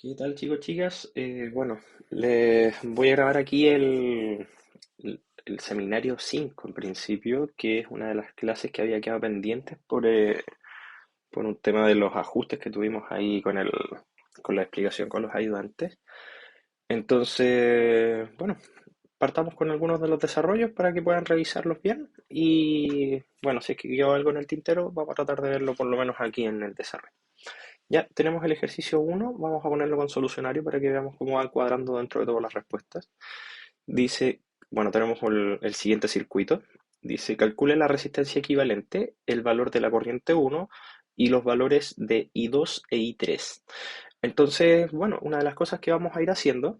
¿Qué tal, chicos, chicas? Bueno, les voy a grabar aquí el seminario 5 en principio, que es una de las clases que había quedado pendientes por un tema de los ajustes que tuvimos ahí con la explicación con los ayudantes. Entonces, bueno, partamos con algunos de los desarrollos para que puedan revisarlos bien y, bueno, si es que quedó algo en el tintero, vamos a tratar de verlo por lo menos aquí en el desarrollo. Ya tenemos el ejercicio uno, vamos a ponerlo con solucionario para que veamos cómo va cuadrando dentro de todas las respuestas. Dice, bueno, tenemos el siguiente circuito. Dice, calcule la resistencia equivalente, el valor de la corriente uno y los valores de I2 e I3. Entonces, bueno, una de las cosas que vamos a ir haciendo,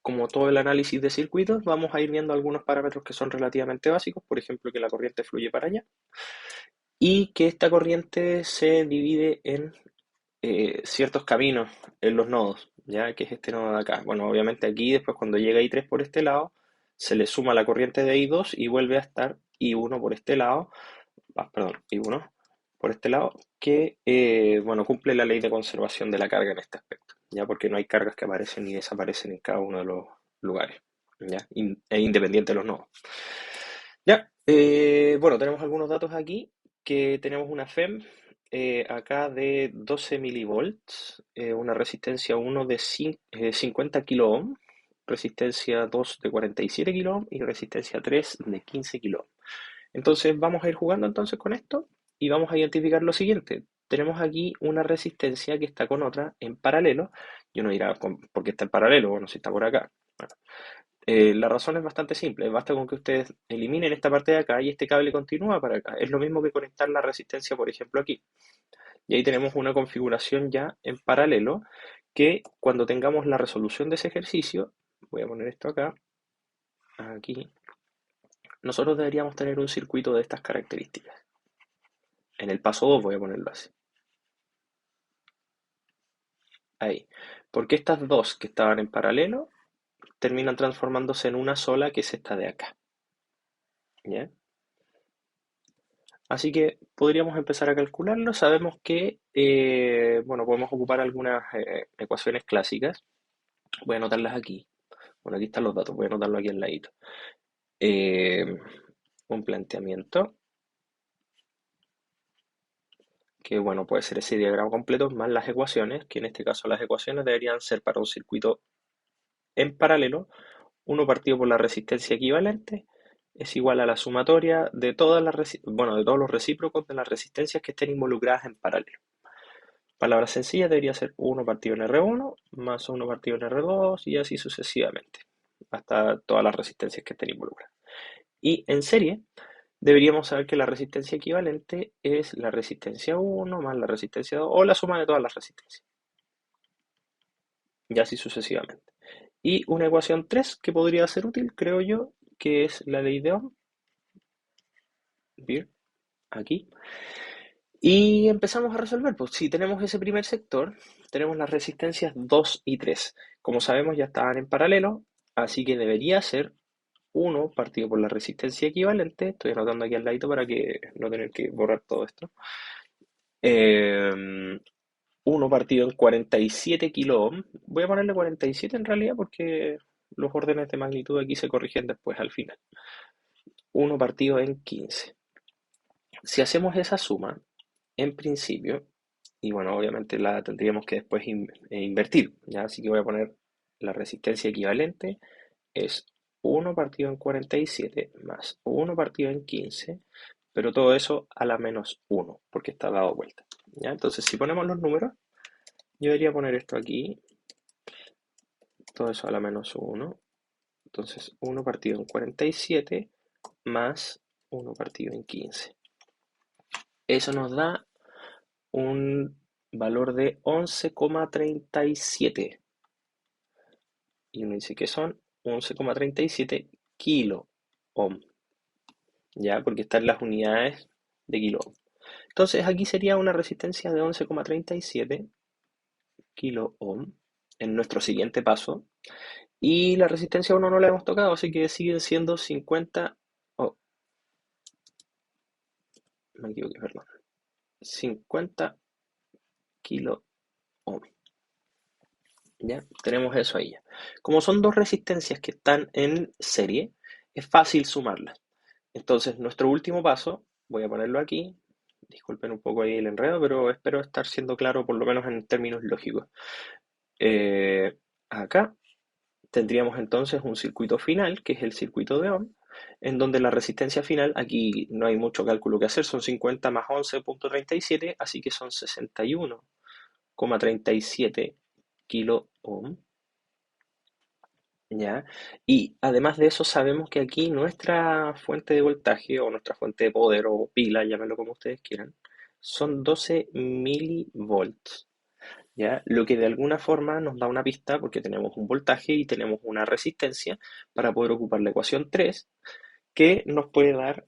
como todo el análisis de circuitos, vamos a ir viendo algunos parámetros que son relativamente básicos, por ejemplo, que la corriente fluye para allá y que esta corriente se divide en ciertos caminos en los nodos, ya que es este nodo de acá. Bueno, obviamente aquí después cuando llega I3 por este lado, se le suma la corriente de I2 y vuelve a estar I1 por este lado, perdón, I1 por este lado, que bueno, cumple la ley de conservación de la carga en este aspecto, ya porque no hay cargas que aparecen ni desaparecen en cada uno de los lugares, ya, e independiente de los nodos. Ya, bueno, tenemos algunos datos aquí, que tenemos una FEM acá de 12 milivolts, una resistencia 1 de 50 kilo ohm, resistencia 2 de 47 kilo ohm y resistencia 3 de 15 kilo ohm. Entonces vamos a ir jugando entonces con esto y vamos a identificar lo siguiente. Tenemos aquí una resistencia que está con otra en paralelo. Yo no dirá por qué está en paralelo, bueno, si está por acá. Bueno, la razón es bastante simple, basta con que ustedes eliminen esta parte de acá y este cable continúa para acá. Es lo mismo que conectar la resistencia, por ejemplo, aquí. Y ahí tenemos una configuración ya en paralelo que cuando tengamos la resolución de ese ejercicio, voy a poner esto acá, aquí, nosotros deberíamos tener un circuito de estas características. En el paso 2 voy a ponerlo así. Ahí. Porque estas dos que estaban en paralelo terminan transformándose en una sola que es esta de acá. ¿Ya? Así que podríamos empezar a calcularlo. Sabemos que, bueno, podemos ocupar algunas ecuaciones clásicas. Voy a anotarlas aquí. Bueno, aquí están los datos, voy a anotarlo aquí al ladito. Eh, un planteamiento, que bueno, puede ser ese diagrama completo más las ecuaciones, que en este caso las ecuaciones deberían ser para un circuito en paralelo, uno partido por la resistencia equivalente es igual a la sumatoria de bueno, de todos los recíprocos de las resistencias que estén involucradas en paralelo. Palabras sencillas debería ser 1 partido en R1 más 1 partido en R2 y así sucesivamente, hasta todas las resistencias que estén involucradas. Y en serie, deberíamos saber que la resistencia equivalente es la resistencia 1 más la resistencia 2 o la suma de todas las resistencias, y así sucesivamente. Y una ecuación 3 que podría ser útil, creo yo, que es la ley de Ohm, bien, aquí. Y empezamos a resolver, pues si tenemos ese primer sector, tenemos las resistencias 2 y 3. Como sabemos ya estaban en paralelo, así que debería ser 1 partido por la resistencia equivalente. Estoy anotando aquí al ladito para que no tener que borrar todo esto. Eh, 1 partido en 47 kilo ohm. Voy a ponerle 47 en realidad porque los órdenes de magnitud aquí se corrigen después al final. 1 partido en 15. Si hacemos esa suma, en principio, y bueno, obviamente la tendríamos que después invertir, ¿ya? Así que voy a poner la resistencia equivalente es 1 partido en 47 más 1 partido en 15, pero todo eso a la menos 1, porque está dado vuelta, ¿ya? Entonces, si ponemos los números, yo debería poner esto aquí, todo eso a la menos 1, entonces 1 partido en 47 más 1 partido en 15. Eso nos da un valor de 11,37. Y uno dice que son 11,37 kilo ohm, ¿ya? Porque están las unidades de kilo ohm. Entonces aquí sería una resistencia de 11,37 kilo ohm en nuestro siguiente paso. Y la resistencia 1 no la hemos tocado, así que siguen siendo 50, oh, me equivoqué, perdón, 50 kilo ohm. ¿Ya? Tenemos eso ahí ya. Como son dos resistencias que están en serie, es fácil sumarlas. Entonces, nuestro último paso, voy a ponerlo aquí. Disculpen un poco ahí el enredo, pero espero estar siendo claro por lo menos en términos lógicos. Acá tendríamos entonces un circuito final, que es el circuito de Ohm, en donde la resistencia final, aquí no hay mucho cálculo que hacer, son 50 más 11,37, así que son 61,37 kilo ohm. ¿Ya? Y además de eso, sabemos que aquí nuestra fuente de voltaje o nuestra fuente de poder o pila, llámenlo como ustedes quieran, son 12 milivolts. ¿Ya? Lo que de alguna forma nos da una pista porque tenemos un voltaje y tenemos una resistencia para poder ocupar la ecuación 3 que nos puede dar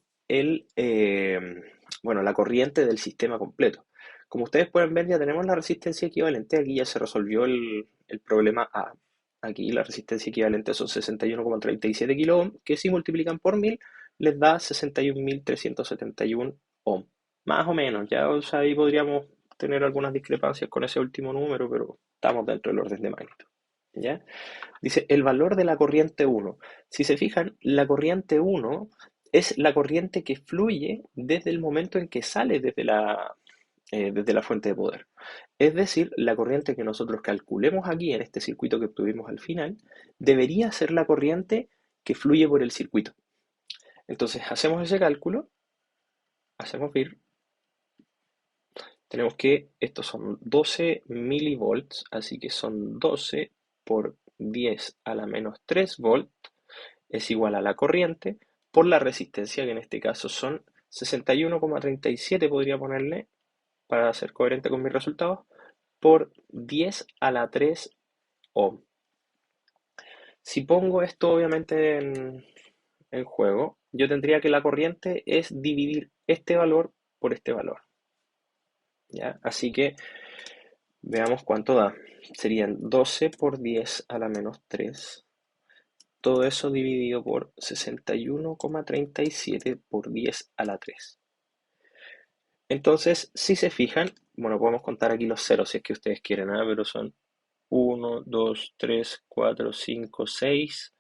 bueno, la corriente del sistema completo. Como ustedes pueden ver, ya tenemos la resistencia equivalente. Aquí ya se resolvió el problema A. Aquí la resistencia equivalente son 61,37 kilo ohm, que si multiplican por 1000 les da 61.371 ohm. Más o menos, ya o sea, ahí podríamos tener algunas discrepancias con ese último número, pero estamos dentro del orden de magnitud. ¿Ya? Dice el valor de la corriente 1. Si se fijan, la corriente 1 es la corriente que fluye desde el momento en que sale desde la fuente de poder. Es decir, la corriente que nosotros calculemos aquí en este circuito que obtuvimos al final, debería ser la corriente que fluye por el circuito. Entonces, hacemos ese cálculo, hacemos vir, tenemos que estos son 12 milivolts, así que son 12 por 10 a la menos 3 volts es igual a la corriente por la resistencia, que en este caso son 61,37, podría ponerle, para ser coherente con mis resultados, por 10 a la 3 ohm. Si pongo esto obviamente en juego, yo tendría que la corriente es dividir este valor por este valor. ¿Ya? Así que veamos cuánto da. Serían 12 por 10 a la menos 3. Todo eso dividido por 61,37 por 10 a la 3. Entonces, si se fijan, bueno, podemos contar aquí los ceros si es que ustedes quieren, ¿ah? Pero son 1, 2, 3, 4, 5, 6.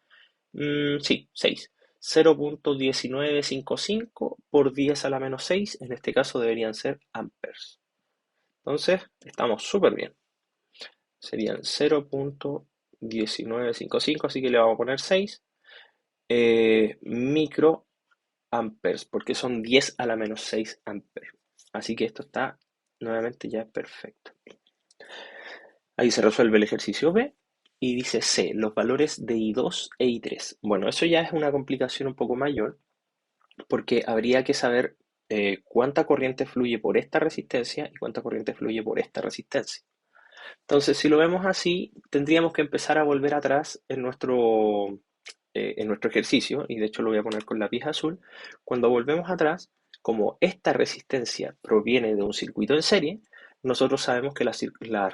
Sí, 6. 0,1955 por 10 a la menos 6, en este caso deberían ser amperes. Entonces, estamos súper bien. Serían 0,1955, así que le vamos a poner 6 microamperes, porque son 10 a la menos 6 amperes. Así que esto está nuevamente ya perfecto. Ahí se resuelve el ejercicio B y dice C, los valores de I2 e I3. Bueno, eso ya es una complicación un poco mayor porque habría que saber cuánta corriente fluye por esta resistencia y cuánta corriente fluye por esta resistencia. Entonces, si lo vemos así, tendríamos que empezar a volver atrás en nuestro ejercicio, y de hecho lo voy a poner con lápiz azul. Cuando volvemos atrás, como esta resistencia proviene de un circuito en serie, nosotros sabemos que las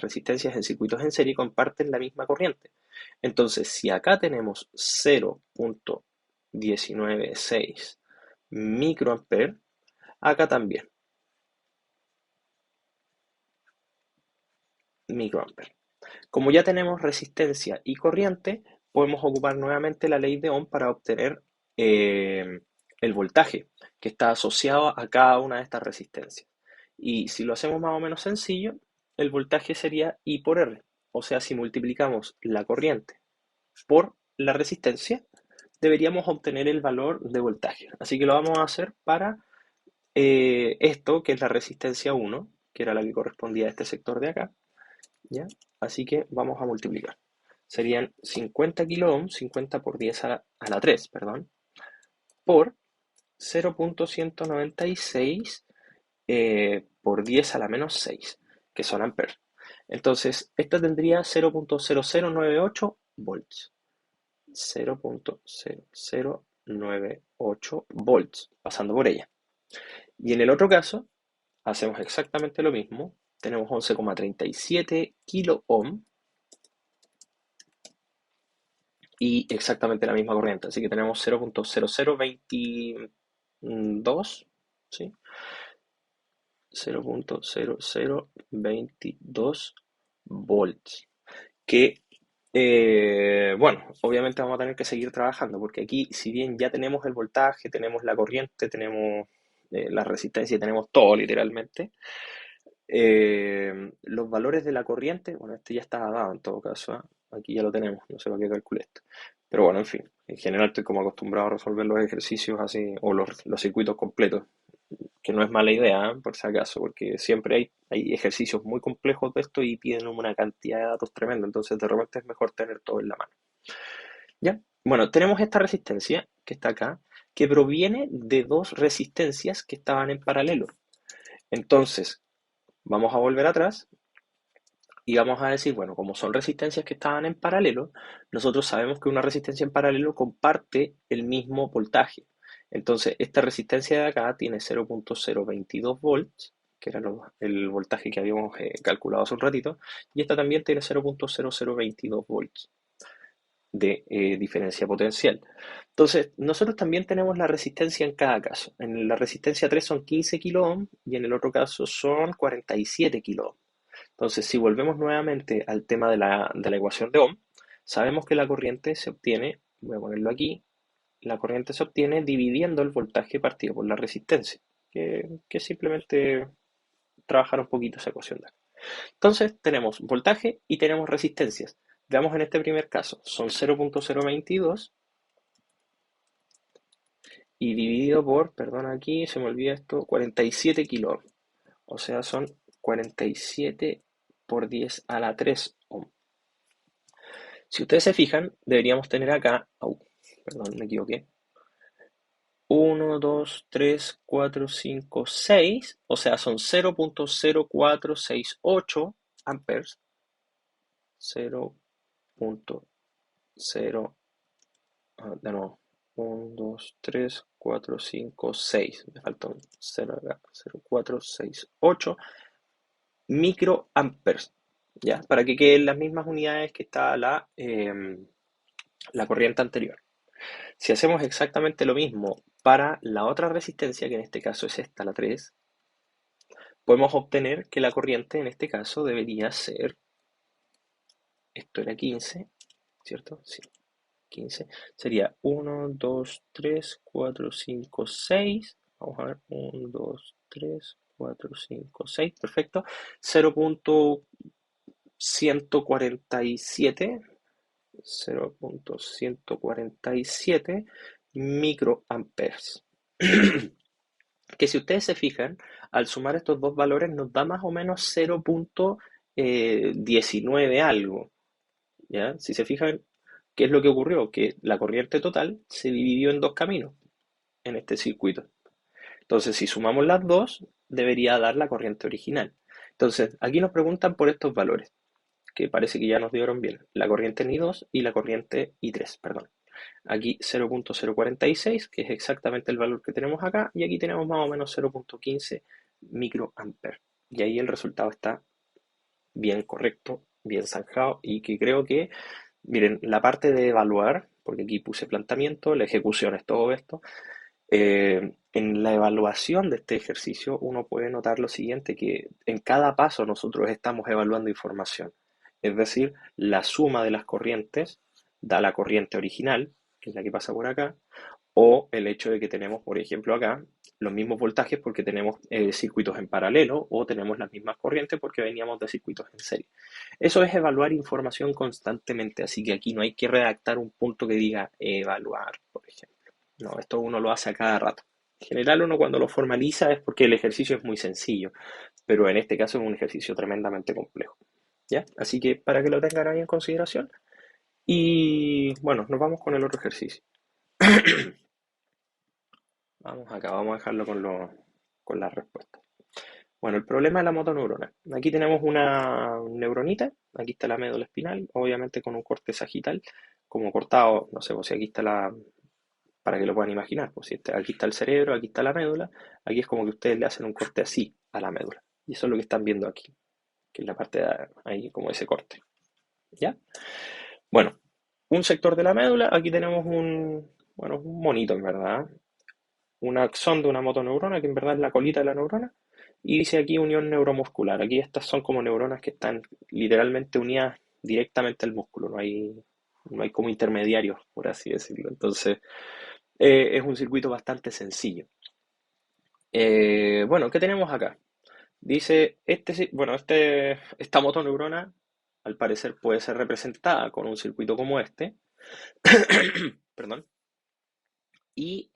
resistencias en circuitos en serie comparten la misma corriente. Entonces, si acá tenemos 0,196 microamperes, acá también microamperes. Como ya tenemos resistencia y corriente, podemos ocupar nuevamente la ley de Ohm para obtener el voltaje que está asociado a cada una de estas resistencias. Y si lo hacemos más o menos sencillo, el voltaje sería I por R. O sea, si multiplicamos la corriente por la resistencia, deberíamos obtener el valor de voltaje. Así que lo vamos a hacer para esto, que es la resistencia 1, que era la que correspondía a este sector de acá. ¿Ya? Así que vamos a multiplicar. Serían 50 kilo ohms, 50 por 10 a la 3, perdón, por 0,196 por 10 a la menos 6, que son amperes. Entonces, esta tendría 0,0098 volts. 0,0098 volts, pasando por ella. Y en el otro caso, hacemos exactamente lo mismo. Tenemos 11,37 kilo ohm y exactamente la misma corriente. Así que tenemos 0,0022, ¿sí? 0,0022 volts, que Bueno, obviamente vamos a tener que seguir trabajando porque aquí, si bien ya tenemos el voltaje, tenemos la corriente, tenemos la resistencia y tenemos todo literalmente, los valores de la corriente, bueno, este ya está dado en todo caso, ¿ah? Aquí ya lo tenemos, no sé para qué calculé esto. Pero bueno, en fin, en general estoy como acostumbrado a resolver los ejercicios así, o los circuitos completos, que no es mala idea, ¿eh? Por si acaso, porque siempre hay ejercicios muy complejos de esto y piden una cantidad de datos tremenda, entonces de repente es mejor tener todo en la mano. ¿Ya? Bueno, tenemos esta resistencia que está acá, que proviene de dos resistencias que estaban en paralelo. Entonces, vamos a volver atrás y vamos a decir, bueno, como son resistencias que estaban en paralelo, nosotros sabemos que una resistencia en paralelo comparte el mismo voltaje. Entonces, esta resistencia de acá tiene 0.022 volts, que era el voltaje que habíamos calculado hace un ratito, y esta también tiene 0.0022 volts de diferencia potencial. Entonces, nosotros también tenemos la resistencia en cada caso. En la resistencia 3 son 15 kilo ohm y en el otro caso son 47 kilo ohm. Entonces, si volvemos nuevamente al tema de la ecuación de Ohm, sabemos que la corriente se obtiene, voy a ponerlo aquí, la corriente se obtiene dividiendo el voltaje partido por la resistencia, que es simplemente trabajar un poquito esa ecuación de acá. Entonces, tenemos voltaje y tenemos resistencias. Veamos en este primer caso, son 0.022 y dividido por, perdón aquí, se me olvida esto, 47 kilo ohm. O sea, son 47 por 10 a la 3 ohm. Si ustedes se fijan, deberíamos tener acá, perdón, me equivoqué, 1, 2, 3, 4, 5, 6, o sea, son 0.0468 amperes, 0.0, de nuevo, 1, 2, 3, 4, 5, 6, me falta un 0 acá, 0.468 microamperes, ¿ya? Para que queden las mismas unidades que está la corriente anterior. Si hacemos exactamente lo mismo para la otra resistencia, que en este caso es esta, la 3, podemos obtener que la corriente en este caso debería ser, esto era 15, ¿cierto? Sí, 15. Sería 1, 2, 3, 4, 5, 6. Vamos a ver, 1, 2, 3, 4, 5, 6. Perfecto. 0.147, 0.147 microamperes. Que si ustedes se fijan, al sumar estos dos valores nos da más o menos 0.19 algo, ¿ya? Si se fijan, ¿qué es lo que ocurrió? Que la corriente total se dividió en dos caminos en este circuito. Entonces, si sumamos las dos, debería dar la corriente original. Entonces, aquí nos preguntan por estos valores, que parece que ya nos dieron bien. La corriente en I2 y la corriente I3, perdón. Aquí 0.046, que es exactamente el valor que tenemos acá, y aquí tenemos más o menos 0.15 microamperes. Y ahí el resultado está bien correcto, bien zanjado, y que creo que, miren, la parte de evaluar, porque aquí puse planteamiento, la ejecución es todo esto, en la evaluación de este ejercicio uno puede notar lo siguiente, que en cada paso nosotros estamos evaluando información. Es decir, la suma de las corrientes da la corriente original, que es la que pasa por acá, o el hecho de que tenemos, por ejemplo, acá los mismos voltajes porque tenemos circuitos en paralelo o tenemos las mismas corrientes porque veníamos de circuitos en serie. Eso es evaluar información constantemente, así que aquí no hay que redactar un punto que diga evaluar, por ejemplo. No, esto uno lo hace a cada rato. En general uno cuando lo formaliza es porque el ejercicio es muy sencillo, pero en este caso es un ejercicio tremendamente complejo. ¿Ya? Así que para que lo tengan ahí en consideración. Y bueno, nos vamos con el otro ejercicio. Vamos acá, vamos a dejarlo con la respuesta. Bueno, el problema es la motoneurona. Aquí tenemos una neuronita, aquí está la médula espinal, obviamente con un corte sagital, como cortado, no sé, pues si aquí está para que lo puedan imaginar, pues si aquí está el cerebro, aquí está la médula, aquí es como que ustedes le hacen un corte así a la médula. Y eso es lo que están viendo aquí, que es la parte de ahí, como ese corte. ¿Ya? Bueno, un sector de la médula, aquí tenemos bueno, un monito en verdad, un axón de una motoneurona, que en verdad es la colita de la neurona, y dice aquí unión neuromuscular. Aquí estas son como neuronas que están literalmente unidas directamente al músculo, no hay como intermediarios, por así decirlo. Entonces, es un circuito bastante sencillo. Bueno, ¿qué tenemos acá? Dice, esta motoneurona al parecer puede ser representada con un circuito como este, perdón, y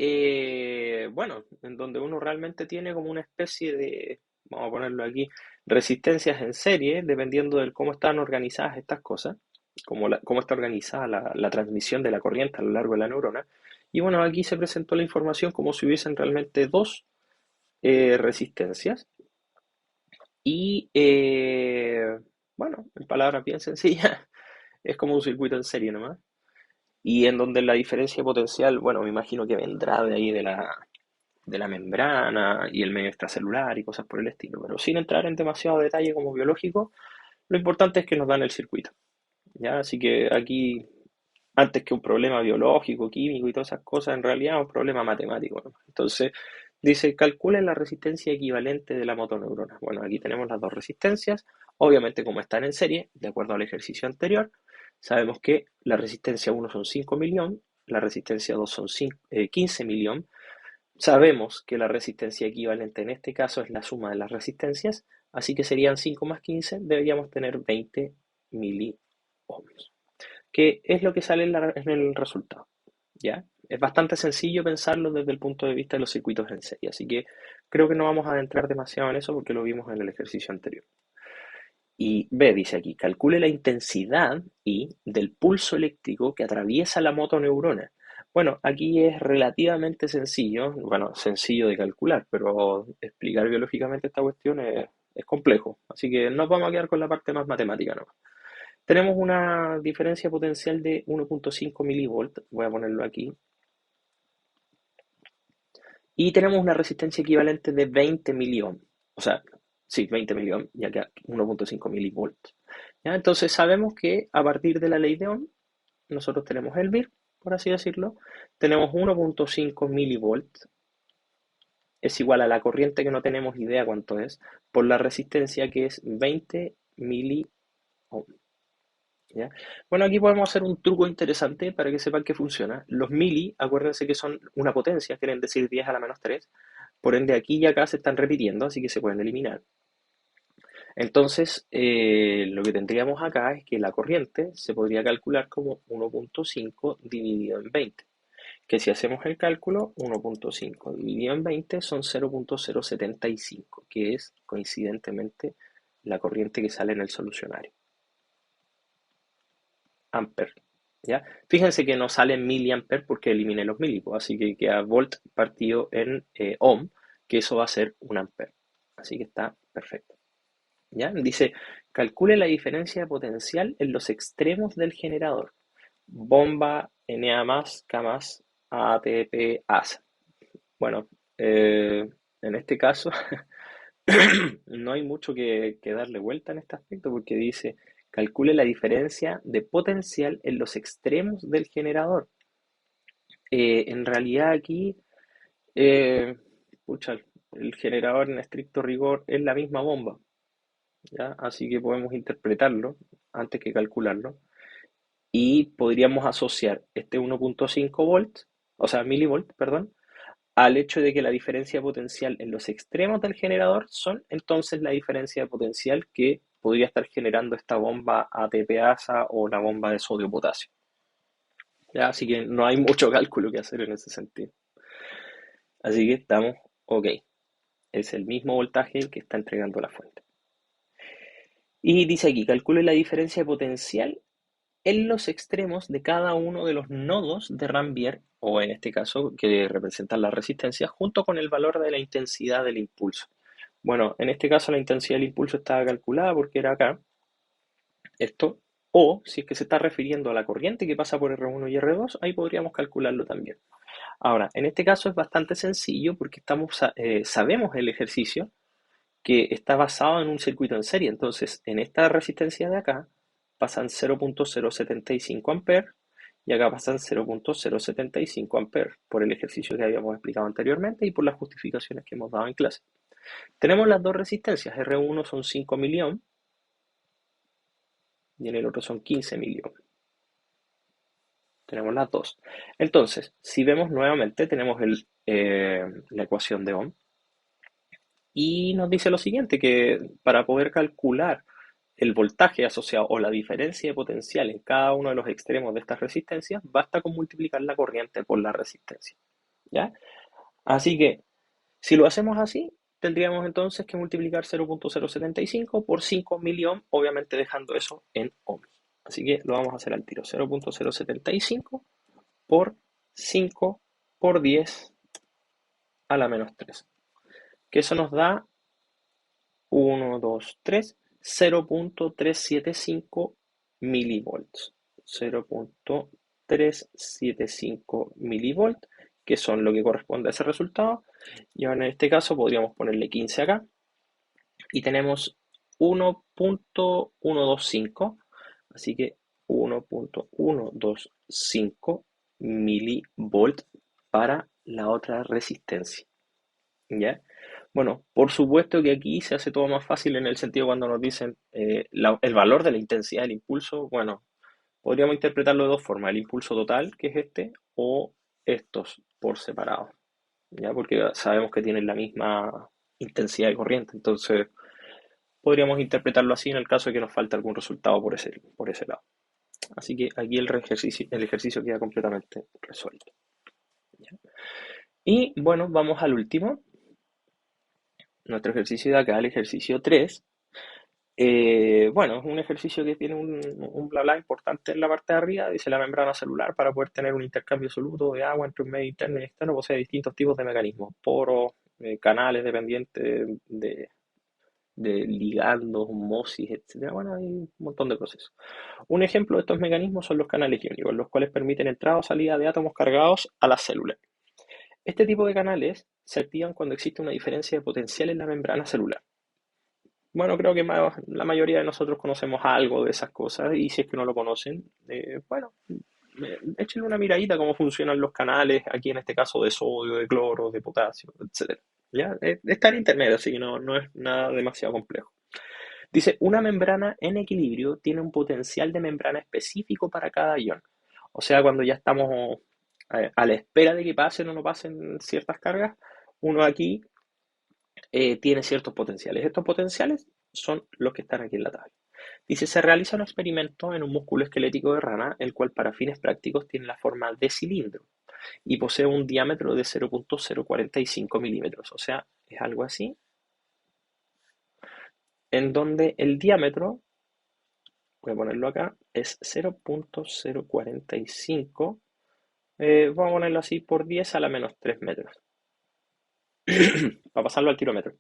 bueno, en donde uno realmente tiene como una especie de, vamos a ponerlo aquí, resistencias en serie, dependiendo de cómo están organizadas estas cosas, cómo está organizada la transmisión de la corriente a lo largo de la neurona. Y bueno, aquí se presentó la información como si hubiesen realmente dos resistencias. Y bueno, en palabras bien sencillas, es como un circuito en serie nomás. Y en donde la diferencia potencial, bueno, me imagino que vendrá de ahí de la membrana y el medio extracelular y cosas por el estilo. Pero sin entrar en demasiado detalle como biológico, lo importante es que nos dan el circuito. ¿Ya? Así que aquí, antes que un problema biológico, químico y todas esas cosas, en realidad es un problema matemático, ¿no? Entonces, dice, calculen la resistencia equivalente de la motoneurona. Bueno, aquí tenemos las dos resistencias. Obviamente, como están en serie, de acuerdo al ejercicio anterior, sabemos que la resistencia 1 son 5 miliohm, la resistencia 2 son 15 miliohm. Sabemos que la resistencia equivalente en este caso es la suma de las resistencias, así que serían 5 más 15, deberíamos tener 20 miliohms, que es lo que sale en el resultado. ¿Ya? Es bastante sencillo pensarlo desde el punto de vista de los circuitos en serie, así que creo que no vamos a adentrar demasiado en eso porque lo vimos en el ejercicio anterior. Y B dice aquí, calcule la intensidad I del pulso eléctrico que atraviesa la motoneurona. Bueno, aquí es relativamente sencillo, bueno, sencillo de calcular, pero explicar biológicamente esta cuestión es complejo, así que nos vamos a quedar con la parte más matemática, ¿no? Tenemos una diferencia potencial de 1.5 milivolts, voy a ponerlo aquí, y tenemos una resistencia equivalente de 20 miliohms, o sea, sí, 20 miliohms, ya que 1.5 milivolts. ¿Ya? Entonces sabemos que a partir de la ley de Ohm, nosotros tenemos el VIR, por así decirlo, tenemos 1.5 milivolts, es igual a la corriente que no tenemos idea cuánto es, por la resistencia que es 20 miliohms. ¿Ya? Bueno, aquí podemos hacer un truco interesante para que sepan que funciona. Los mili, acuérdense que son una potencia, quieren decir 10 a la menos 3. Por ende, aquí y acá se están repitiendo, así que se pueden eliminar. Entonces, lo que tendríamos acá es que la corriente se podría calcular como 1.5 dividido en 20. Que si hacemos el cálculo, 1.5 dividido en 20 son 0.075, que es coincidentemente la corriente que sale en el solucionario. Amper, ¿ya? Fíjense que no sale en miliamper porque eliminé los milipos, así que queda volt partido en ohm, que eso va a ser un amper. Así que está perfecto. ¿Ya? Dice, calcule la diferencia de potencial en los extremos del generador. Bomba Na+, K+, ATP, ASA. Bueno, en este caso no hay mucho que darle vuelta en este aspecto porque dice, calcule la diferencia de potencial en los extremos del generador. En realidad aquí, eh, pucha, el generador en estricto rigor es la misma bomba, ¿ya? Así que podemos interpretarlo antes que calcularlo y podríamos asociar este 1.5 volts, o sea, milivolt, perdón, al hecho de que la diferencia potencial en los extremos del generador son entonces la diferencia de potencial que podría estar generando esta bomba ATP-ASA o la bomba de sodio-potasio. ¿Ya? Así que no hay mucho cálculo que hacer en ese sentido. Así que estamos ok. Es el mismo voltaje el que está entregando la fuente. Y dice aquí, calcule la diferencia de potencial en los extremos de cada uno de los nodos de Rambier, o en este caso que representan la resistencia, junto con el valor de la intensidad del impulso. Bueno, en este caso la intensidad del impulso estaba calculada porque era acá, esto, o si es que se está refiriendo a la corriente que pasa por R1 y R2, ahí podríamos calcularlo también. Ahora, en este caso es bastante sencillo porque sabemos el ejercicio que está basado en un circuito en serie. Entonces, en esta resistencia de acá pasan 0.075 amperes y acá pasan 0.075 amperes por el ejercicio que habíamos explicado anteriormente y por las justificaciones que hemos dado en clase. Tenemos las dos resistencias, R1 son 5 miliohms y en el otro son 15 miliohms. Tenemos las dos. Entonces, si vemos nuevamente, tenemos la ecuación de Ohm y nos dice lo siguiente, que para poder calcular el voltaje asociado o la diferencia de potencial en cada uno de los extremos de estas resistencias, basta con multiplicar la corriente por la resistencia. ¿Ya? Así que, si lo hacemos así, tendríamos entonces que multiplicar 0.075 por 5 miliohms, obviamente dejando eso en ohms. Así que lo vamos a hacer al tiro. 0.075 por 5 por 10 a la menos 3. Que eso nos da 1, 2, 3, 0.375 milivolts. 0.375 milivolts, que son lo que corresponde a ese resultado. Y ahora en este caso podríamos ponerle 15 acá. Y tenemos 1.125. Así que 1.125 milivolts para la otra resistencia. ¿Ya? Bueno, por supuesto que aquí se hace todo más fácil en el sentido cuando nos dicen el valor de la intensidad del impulso. Bueno, podríamos interpretarlo de dos formas: el impulso total, que es este, o estos por separado, ¿ya? Porque sabemos que tienen la misma intensidad de corriente, entonces podríamos interpretarlo así en el caso de que nos falte algún resultado por ese lado. Así que aquí el ejercicio queda completamente resuelto, ¿ya? Y bueno, vamos al último. Nuestro ejercicio de acá, el ejercicio 3. Bueno, es un ejercicio que tiene un bla bla importante en la parte de arriba. Dice: la membrana celular, para poder tener un intercambio absoluto de agua entre un medio interno y externo, posee distintos tipos de mecanismos: poros, canales dependientes de ligandos, osmosis, etcétera. Bueno, hay un montón de procesos. Un ejemplo de estos mecanismos son los canales iónicos, los cuales permiten entrada o salida de átomos cargados a las células. Este tipo de canales se activan cuando existe una diferencia de potencial en la membrana celular. Bueno, creo que la mayoría de nosotros conocemos algo de esas cosas, y si es que no lo conocen, bueno, échenle una miradita a cómo funcionan los canales, aquí en este caso de sodio, de cloro, de potasio, etcétera. ¿Ya? Está en intermedio, así que no es nada demasiado complejo. Dice: una membrana en equilibrio tiene un potencial de membrana específico para cada ion. O sea, cuando ya estamos a la espera de que pasen o no pasen ciertas cargas, uno aquí tiene ciertos potenciales. Estos potenciales son los que están aquí en la tabla. Dice: se realiza un experimento en un músculo esquelético de rana, el cual para fines prácticos tiene la forma de cilindro y posee un diámetro de 0.045 milímetros. O sea, es algo así, en donde el diámetro, voy a ponerlo acá, es 0.045, vamos a ponerlo así, por 10 a la menos 3 metros, para pasarlo al kilómetro.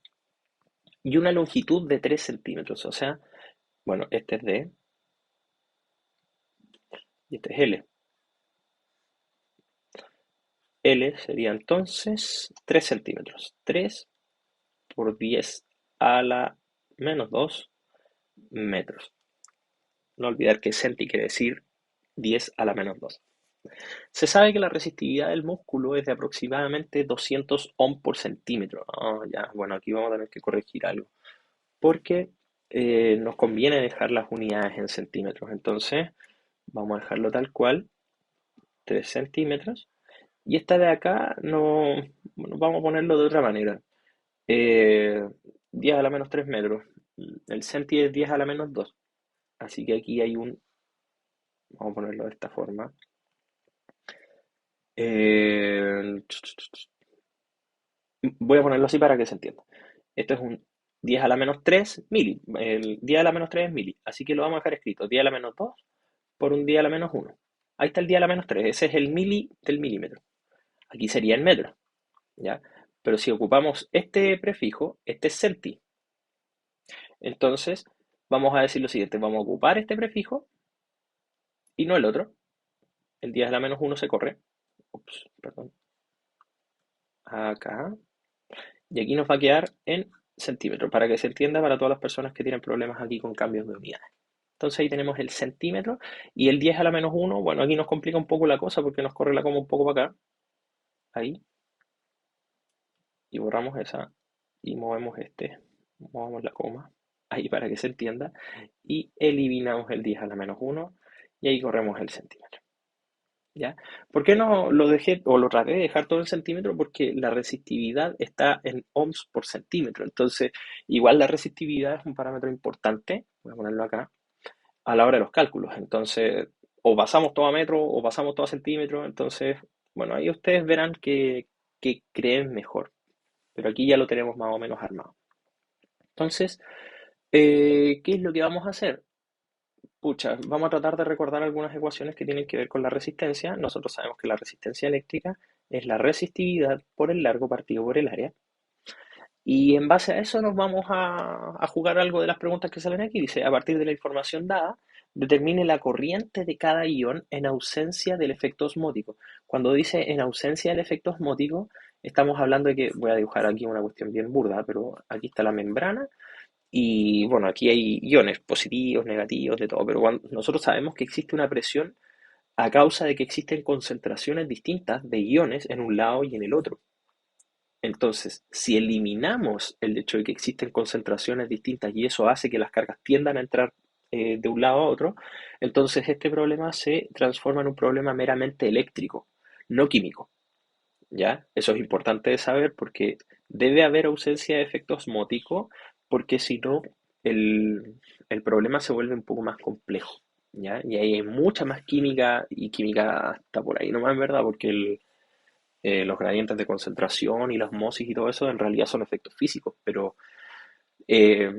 Y una longitud de 3 centímetros. O sea, bueno, este es D y este es L. L sería entonces 3 centímetros. 3 por 10 a la menos 2 metros. No olvidar que centi quiere decir 10 a la menos 2. Se sabe que la resistividad del músculo es de aproximadamente 200 ohm por centímetro. Ya, bueno, aquí vamos a tener que corregir algo, porque nos conviene dejar las unidades en centímetros. Entonces, vamos a dejarlo tal cual, 3 centímetros. Y esta de acá no, bueno, vamos a ponerlo de otra manera. 10 a la menos 3 metros. El centi es 10 a la menos 2. Así que aquí hay vamos a ponerlo de esta forma. Eh, Voy a ponerlo así para que se entienda. Esto es un 10 a la menos 3 mili. El 10 a la menos 3 es mili. Así que lo vamos a dejar escrito: 10 a la menos 2 por un 10 a la menos 1. Ahí está el 10 a la menos 3. Ese es el mili del milímetro. Aquí sería en metro, ¿ya? Pero si ocupamos este prefijo, este es centi. Entonces, vamos a decir lo siguiente: vamos a ocupar este prefijo y no el otro. El 10 a la menos 1 se corre. Ups, perdón. Acá. Y aquí nos va a quedar en centímetros, para que se entienda para todas las personas que tienen problemas aquí con cambios de unidades. Entonces ahí tenemos el centímetro y el 10 a la menos 1. Bueno, aquí nos complica un poco la cosa porque nos corre la coma un poco para acá. Ahí. Y borramos esa. Y movemos movemos la coma. ahí para que se entienda, y eliminamos el 10 a la menos 1 y ahí corremos el centímetro. ¿Ya? ¿Por qué no lo dejé o lo traté de dejar todo en centímetro? Porque la resistividad está en ohms por centímetro. Entonces, igual la resistividad es un parámetro importante, voy a ponerlo acá, a la hora de los cálculos. Entonces, o pasamos todo a metro o pasamos todo a centímetro. Entonces, bueno, ahí ustedes verán que creen mejor. Pero aquí ya lo tenemos más o menos armado. Entonces, ¿qué es lo que vamos a hacer? Pucha, vamos a tratar de recordar algunas ecuaciones que tienen que ver con la resistencia. Nosotros sabemos que la resistencia eléctrica es la resistividad por el largo partido por el área. Y en base a eso nos vamos a jugar algo de las preguntas que salen aquí. Dice, a partir de la información dada, determine la corriente de cada ion en ausencia del efecto osmótico. Cuando dice en ausencia del efecto osmótico, estamos hablando de que, voy a dibujar aquí una cuestión bien burda, pero aquí está la membrana y bueno, aquí hay iones positivos, negativos, de todo, pero nosotros sabemos que existe una presión a causa de que existen concentraciones distintas de iones en un lado y en el otro. Entonces, si eliminamos el hecho de que existen concentraciones distintas y eso hace que las cargas tiendan a entrar de un lado a otro, entonces este problema se transforma en un problema meramente eléctrico, no químico. ¿Ya? Eso es importante de saber porque debe haber ausencia de efecto osmótico, porque si no, el problema se vuelve un poco más complejo, ¿ya? Y ahí hay mucha más química y química hasta por ahí nomás, en verdad, porque los gradientes de concentración y la osmosis y todo eso en realidad son efectos físicos, pero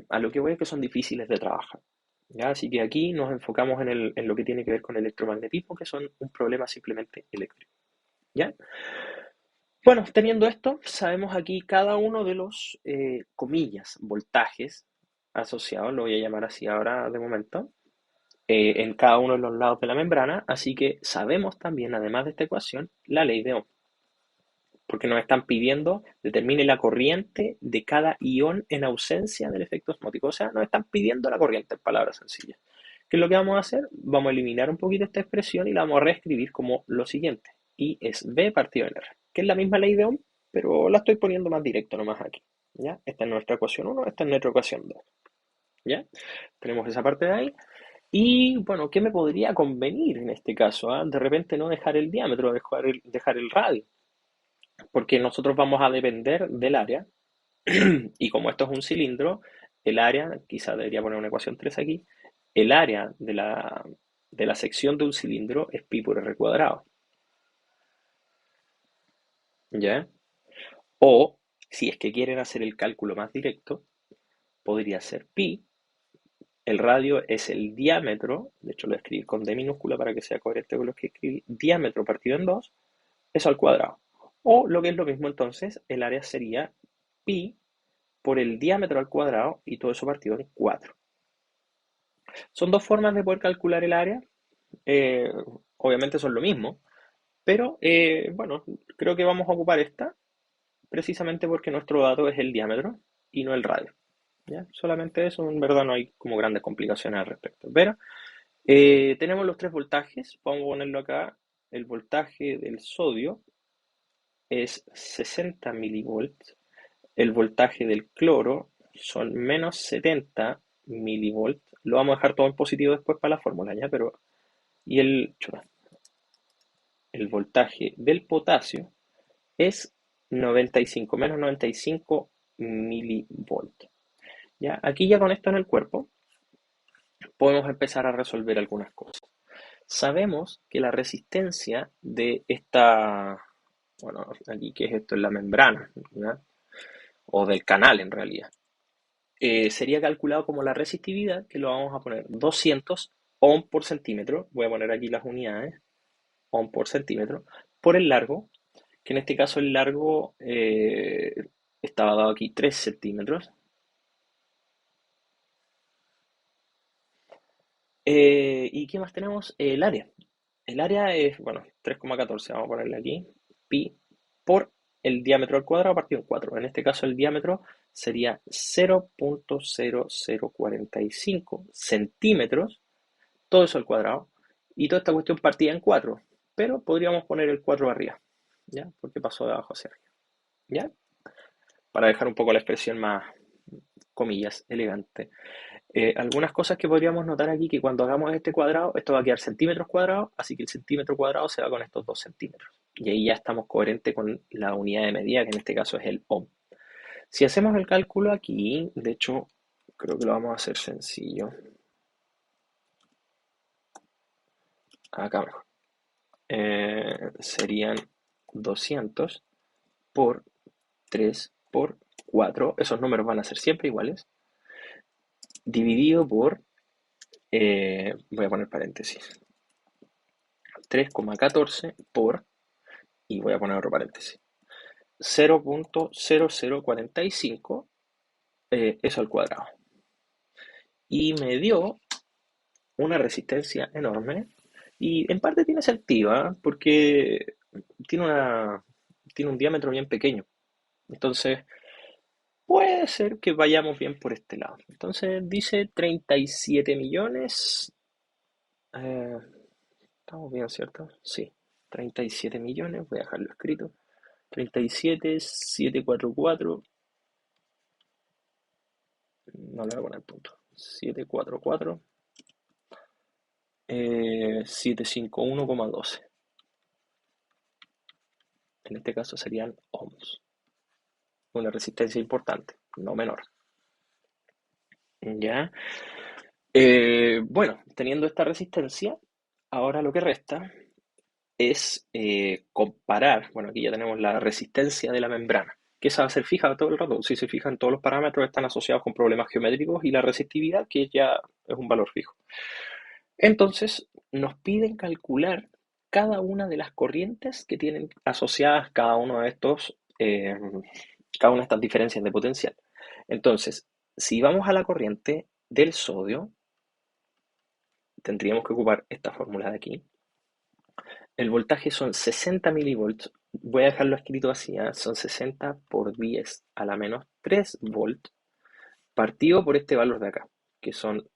a lo que voy es que son difíciles de trabajar, ¿ya? Así que aquí nos enfocamos en lo que tiene que ver con electromagnetismo, que son un problema simplemente eléctrico, ¿ya? Bueno, teniendo esto, sabemos aquí cada uno de los, comillas, voltajes asociados, lo voy a llamar así ahora de momento, en cada uno de los lados de la membrana, así que sabemos también, además de esta ecuación, la ley de Ohm, porque nos están pidiendo determine la corriente de cada ion en ausencia del efecto osmótico, o sea, nos están pidiendo la corriente, en palabras sencillas. ¿Qué es lo que vamos a hacer? Vamos a eliminar un poquito esta expresión y la vamos a reescribir como lo siguiente. I es B partido en R, que es la misma ley de Ohm, pero la estoy poniendo más directo nomás aquí. ¿Ya? Esta es nuestra ecuación 1, esta es nuestra ecuación 2. ¿Ya? Tenemos esa parte de ahí. Y bueno, ¿qué me podría convenir en este caso? ¿Ah? De repente no dejar el diámetro, dejar el radio, porque nosotros vamos a depender del área. Y como esto es un cilindro, el área, quizá debería poner una ecuación 3 aquí, el área de la sección de un cilindro es pi por r cuadrado. ¿Ya? O, si es que quieren hacer el cálculo más directo, podría ser pi. El radio es el diámetro, de hecho lo voy a escribir con D minúscula para que sea coherente con lo que escribí, diámetro partido en 2, eso al cuadrado. O lo que es lo mismo entonces, el área sería pi por el diámetro al cuadrado y todo eso partido en 4. Son dos formas de poder calcular el área. eh, Obviamente son lo mismo, pero bueno, creo que vamos a ocupar esta precisamente porque nuestro dato es el diámetro y no el radio. ¿Ya? Solamente eso, en verdad no hay como grandes complicaciones al respecto. Pero tenemos los tres voltajes, vamos a ponerlo acá. El voltaje del sodio es 60 milivolts, el voltaje del cloro son menos 70 milivolts. Lo vamos a dejar todo en positivo después para la fórmula, ¿ya? Pero, y el voltaje del potasio es 95, menos 95 milivolts. ¿Ya? Aquí ya con esto en el cuerpo podemos empezar a resolver algunas cosas. Sabemos que la resistencia de esta, bueno, aquí que es esto, es la membrana, ¿ya? O del canal en realidad, sería calculado como la resistividad, que lo vamos a poner 200 ohm por centímetro, voy a poner aquí las unidades, ohm por centímetro, por el largo, que en este caso el largo estaba dado aquí 3 centímetros. ¿Y qué más tenemos? El área. El área es, bueno, 3,14, vamos a ponerle aquí, pi por el diámetro al cuadrado partido en 4. En este caso el diámetro sería 0,0045 centímetros, todo eso al cuadrado, y toda esta cuestión partida en 4, pero podríamos poner el 4 arriba, ¿ya? Porque pasó de abajo hacia arriba, ¿ya? Para dejar un poco la expresión más, comillas, elegante. Algunas cosas que podríamos notar aquí, que cuando hagamos este cuadrado, esto va a quedar centímetros cuadrados, así que el centímetro cuadrado se va con estos 2 centímetros. Y ahí ya estamos coherentes con la unidad de medida, que en este caso es el ohm. Si hacemos el cálculo aquí, de hecho, creo que lo vamos a hacer sencillo. Acá mejor. Serían 200 por 3 por 4, esos números van a ser siempre iguales, dividido por, voy a poner paréntesis, 3,14 por, y voy a poner otro paréntesis, 0,0045, eso al cuadrado. Y me dio una resistencia enorme, y en parte tiene sentido, ¿eh? Porque tiene, tiene un diámetro bien pequeño. Entonces, puede ser que vayamos bien por este lado. Entonces, dice 37 millones. eh, Estamos bien, ¿cierto? Sí, 37 millones. Voy a dejarlo escrito. 37,744. No le voy a poner punto. 744. 751,12. En este caso serían ohms. Una resistencia importante, no menor. ¿Ya? Bueno, teniendo esta resistencia, ahora lo que resta es comparar, bueno, aquí ya tenemos la resistencia de la membrana, que esa va a ser fija todo el rato. Si se fijan, todos los parámetros están asociados con problemas geométricos y la resistividad, que ya es un valor fijo. Entonces, nos piden calcular cada una de las corrientes que tienen asociadas cada uno de estos, cada una de estas diferencias de potencial. Entonces, si vamos a la corriente del sodio, tendríamos que ocupar esta fórmula de aquí. El voltaje son 60 milivolts. Voy a dejarlo escrito así, ¿eh? Son 60 por 10 a la menos 3 volt partido por este valor de acá, que son,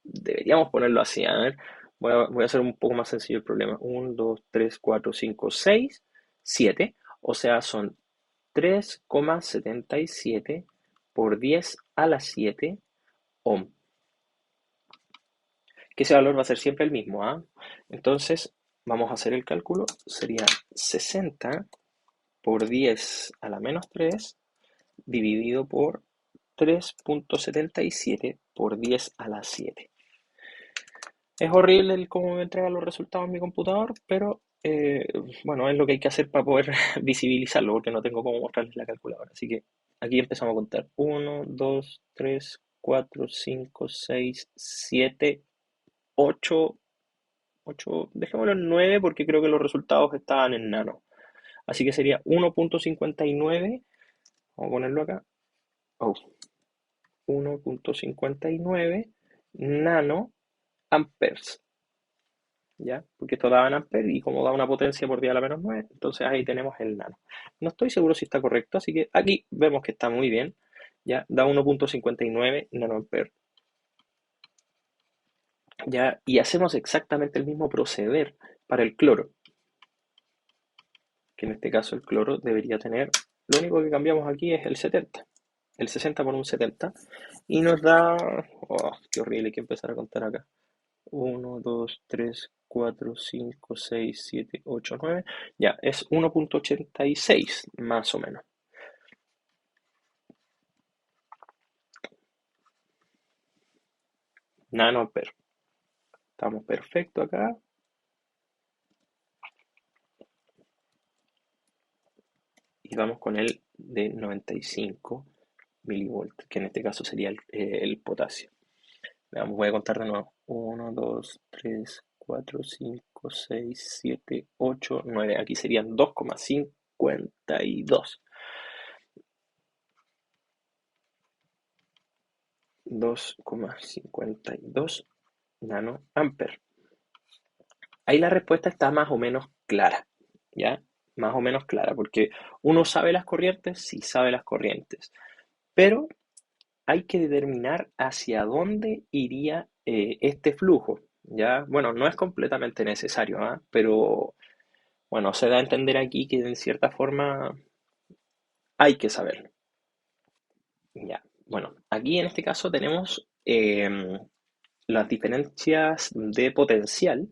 deberíamos ponerlo así, a ver, voy a hacer un poco más sencillo el problema. 1, 2, 3, 4, 5, 6, 7, o sea, son 3,77 por 10 a la 7 ohm, que ese valor va a ser siempre el mismo, ¿ah? Entonces, vamos a hacer el cálculo, sería 60 por 10 a la menos 3 dividido por 3,77 por 10 a la 7. Es horrible el cómo me entrega los resultados en mi computador, pero bueno, es lo que hay que hacer para poder visibilizarlo, porque no tengo cómo mostrarles la calculadora. Así que aquí empezamos a contar. 1, 2, 3, 4, 5, 6, 7, 8, 8, dejémoslo en 9 porque creo que los resultados estaban en nano. Así que sería 1,59, vamos a ponerlo acá, oh, 1,59 nano amperes. ¿Ya? Porque esto daba en amperes y como da una potencia por 10 a la menos 9, entonces ahí tenemos el nano. No estoy seguro si está correcto, así que aquí vemos que está muy bien. Ya da 1,59 nanoamperes. Ya, y hacemos exactamente el mismo proceder para el cloro, que en este caso el cloro debería tener, lo único que cambiamos aquí es el 70, el 60 por un 70, y nos da, oh, qué horrible, hay que empezar a contar acá. 1, 2, 3, 4, 5, 6, 7, 8, 9. Ya, es 1,86 más o menos. Nanoamper. Estamos perfecto acá. Y vamos con el de 95 milivolts, que en este caso sería el potasio. Veamos, voy a contar de nuevo. 1, 2, 3, 4, 5, 6, 7, 8, 9. Aquí serían 2,52. 2,52 nanoamperes. Ahí la respuesta está más o menos clara, ¿ya? Más o menos clara, porque uno sabe las corrientes, sí sabe las corrientes, pero hay que determinar hacia dónde iría este flujo, ¿ya? Bueno, no es completamente necesario, ¿ah? Pero bueno, se da a entender aquí que en cierta forma hay que saberlo, ¿ya? Bueno, aquí en este caso tenemos las diferencias de potencial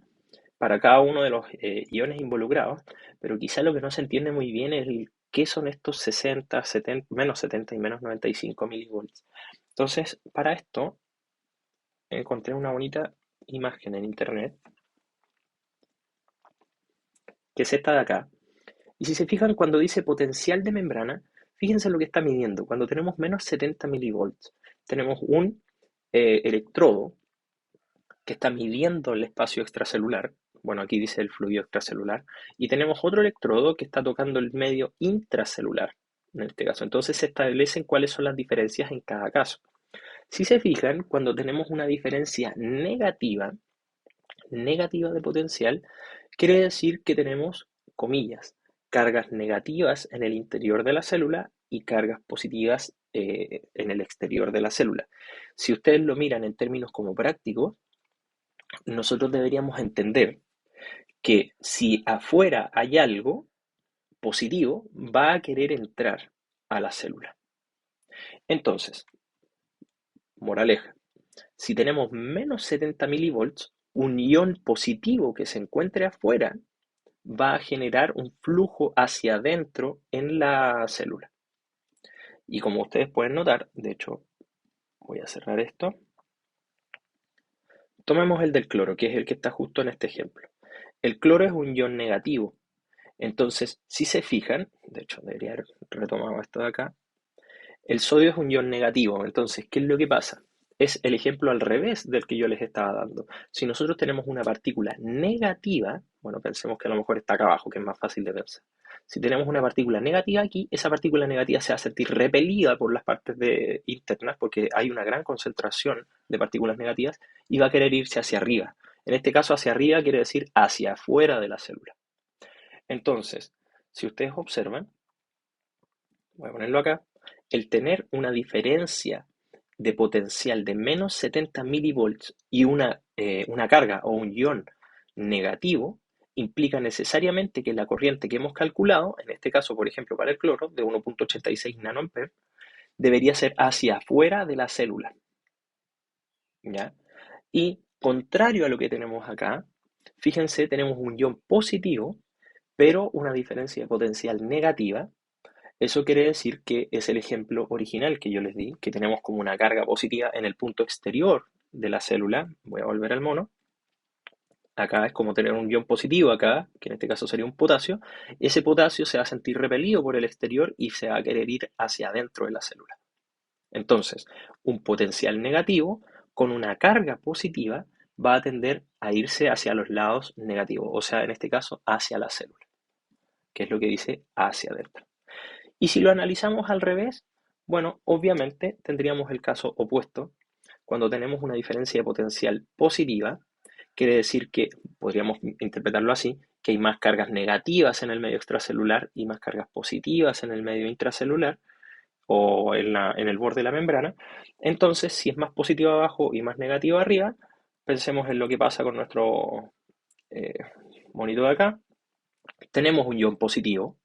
para cada uno de los iones involucrados, pero quizá lo que no se entiende muy bien es qué son estos 60, 70, menos 70 y menos 95 milivolts. Entonces, para esto, encontré una bonita imagen en internet, que es esta de acá. Y si se fijan, cuando dice potencial de membrana, fíjense lo que está midiendo. Cuando tenemos menos 70 milivolts, tenemos un electrodo que está midiendo el espacio extracelular. Bueno, aquí dice el fluido extracelular. Y tenemos otro electrodo que está tocando el medio intracelular, en este caso. Entonces se establecen cuáles son las diferencias en cada caso. Si se fijan, cuando tenemos una diferencia negativa de potencial, quiere decir que tenemos, comillas, cargas negativas en el interior de la célula y cargas positivas en el exterior de la célula. Si ustedes lo miran en términos como prácticos, nosotros deberíamos entender que si afuera hay algo positivo, va a querer entrar a la célula. Entonces, moraleja, si tenemos menos 70 milivolts, un ion positivo que se encuentre afuera va a generar un flujo hacia adentro en la célula. Y como ustedes pueden notar, de hecho, voy a cerrar esto. Tomemos el del cloro, que es el que está justo en este ejemplo. El cloro es un ion negativo. Entonces, si se fijan, de hecho debería haber retomado esto de acá, el sodio es un ion negativo. Entonces, ¿qué es lo que pasa? Es el ejemplo al revés del que yo les estaba dando. Si nosotros tenemos una partícula negativa, bueno, pensemos que a lo mejor está acá abajo, que es más fácil de pensar. Si tenemos una partícula negativa aquí, esa partícula negativa se va a sentir repelida por las partes internas porque hay una gran concentración de partículas negativas y va a querer irse hacia arriba. En este caso, hacia arriba quiere decir hacia afuera de la célula. Entonces, si ustedes observan, voy a ponerlo acá, el tener una diferencia de potencial de menos 70 milivolts y una carga o un ion negativo implica necesariamente que la corriente que hemos calculado, en este caso, por ejemplo, para el cloro, de 1.86 nanoamperes, debería ser hacia afuera de la célula. ¿Ya? Y contrario a lo que tenemos acá, fíjense, tenemos un ion positivo, pero una diferencia de potencial negativa. Eso quiere decir que es el ejemplo original que yo les di, que tenemos como una carga positiva en el punto exterior de la célula. Voy a volver al mono. Acá es como tener un ion positivo acá, que en este caso sería un potasio. Ese potasio se va a sentir repelido por el exterior y se va a querer ir hacia adentro de la célula. Entonces, un potencial negativo con una carga positiva va a tender a irse hacia los lados negativos, o sea, en este caso, hacia la célula, que es lo que dice hacia adentro. Y si lo analizamos al revés, bueno, obviamente tendríamos el caso opuesto. Cuando tenemos una diferencia de potencial positiva, quiere decir que, podríamos interpretarlo así, que hay más cargas negativas en el medio extracelular y más cargas positivas en el medio intracelular o en el borde de la membrana. Entonces, si es más positivo abajo y más negativo arriba, pensemos en lo que pasa con nuestro eh, monito de acá. Tenemos un ion positivo,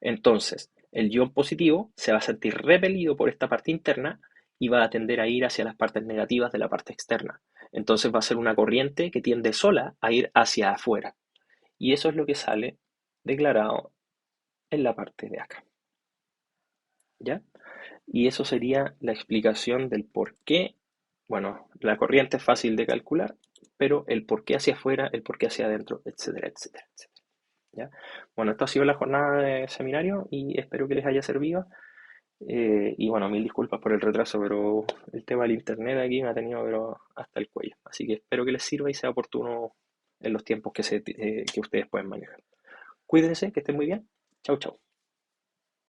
entonces, el ion positivo se va a sentir repelido por esta parte interna y va a tender a ir hacia las partes negativas de la parte externa. Entonces va a ser una corriente que tiende sola a ir hacia afuera. Y eso es lo que sale declarado en la parte de acá. ¿Ya? Y eso sería la explicación del por qué. Bueno, la corriente es fácil de calcular, pero el por qué hacia afuera, el por qué hacia adentro, etcétera, etcétera, etcétera. ¿Ya? Bueno, esto ha sido la jornada de seminario y espero que les haya servido. Y bueno, mil disculpas por el retraso, pero el tema del internet aquí me ha tenido pero hasta el cuello. Así que espero que les sirva y sea oportuno en los tiempos que ustedes pueden manejar. Cuídense, que estén muy bien. Chau, chau.